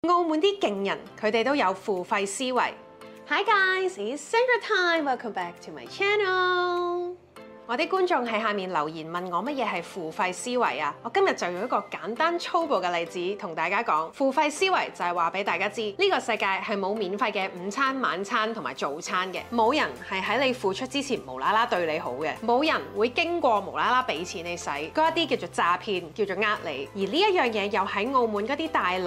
澳門啲勁人，佢哋都有付費思維。Hi guys, it's Sandra time. Welcome back to my channel. 我啲觀眾喺下面留言問我乜嘢係付費思維啊？我今日就用一個簡單粗暴嘅例子同大家講，付費思維就係話俾大家知，呢個世界係冇免費嘅午餐、晚餐同埋早餐嘅，冇人係喺你付出之前無啦啦對你好嘅，冇人會經過無啦啦俾錢你使，嗰一啲叫做詐騙，叫做呃你。而呢一樣嘢又喺澳門嗰啲大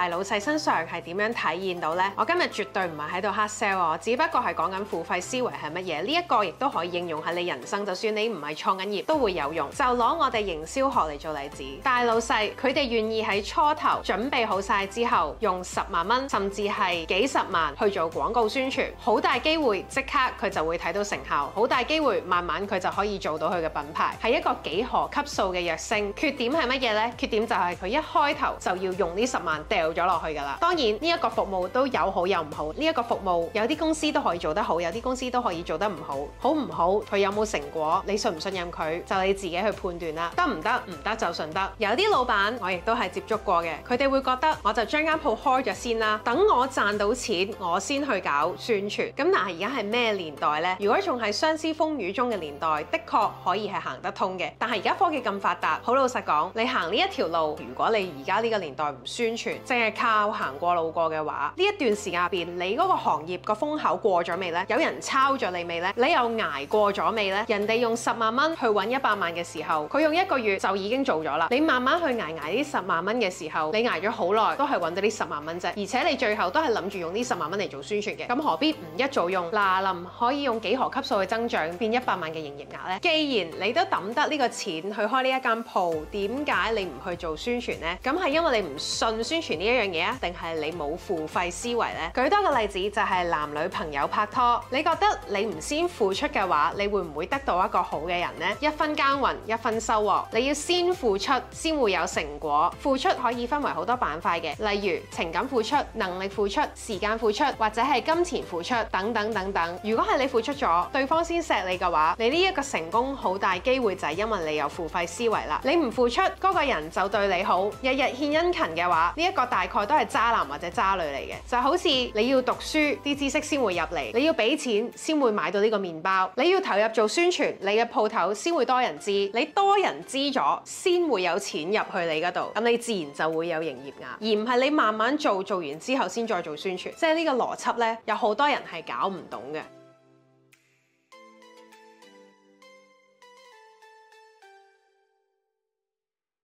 老細身上係點樣體現到呢？我今日絕對唔係喺度 hard sell 我，只不過係講緊付費思維係乜嘢。呢一個亦都可以應用喺你人生，就算你唔係創緊業都會有用。就攞我哋營銷學嚟做例子，大老細佢哋願意喺初頭準備好晒之後，用10萬蚊甚至係幾十萬去做廣告宣傳，好大機會即刻佢就會睇到成效，好大機會慢慢佢就可以做到佢嘅品牌，係一個幾何級數嘅躍升。缺點係乜嘢呢？缺點就係佢一開頭就要用呢10萬掉咗落去㗎啦。當然呢一個服務都有好有唔好，呢一個服務有啲公司都可以做得好，有啲公司都可以做得唔好。好唔好？佢有冇成果？你信唔信任佢？就你自己去判斷啦。得唔得？唔得就順得。有啲老闆我亦都係接觸過嘅，佢哋會覺得我就將間鋪開咗先啦，等我賺到錢我先去搞宣傳。咁但係而家係咩年代呢？如果仲係相思風雨中嘅年代，的確可以係行得通嘅。但係而家科技咁發達，好老實講，你行呢一條路，如果你而家呢個年代唔宣傳，淨係靠行過路過嘅話，呢一段時間入邊，你嗰個行業個風口過咗未呢？有人抄咗你未呢？你又捱過咗未呢？人哋用10萬蚊去揾100萬嘅時候，佢用1個月就已經做咗啦。你慢慢去捱呢10萬蚊嘅時候，你捱咗好耐，都係揾到呢10萬蚊啫。而且你最後都係諗住用呢10萬蚊嚟做宣傳嘅，咁何必唔一早用嗱可以用幾何級數去增長變100萬嘅營業額呢？既然你都抌得呢個錢去開呢一間鋪，點解你唔去做宣傳呢？咁係因為你唔信宣傳呢一樣嘢啊，定係你冇付費思維呢？舉多個例子就係男女朋友拍拖，你覺得你唔先付出嘅話，你會唔會得到一個好嘅人呢？一分耕耘一分收穫，你要先付出先會有成果。付出可以分為好多板塊嘅，例如情感付出、能力付出、時間付出，或者係金錢付出等等等等。如果係你付出咗，對方先錫你嘅話，你呢一個成功好大機會就係因為你有付費思維啦。你唔付出，嗰個人就對你好，日日獻殷勤嘅話，呢一個大概都係渣男或者渣女嚟嘅。就好似你要讀書，啲知識先會入嚟，你要俾錢先會買到呢個麵包，你要投入做宣傳，你嘅鋪頭先會多人知，你多人知咗先會有錢入去你嗰度，咁你自然就會有營業額，而唔係你慢慢做完之後先再做宣傳。即係呢個邏輯呢，有好多人係搞唔懂嘅。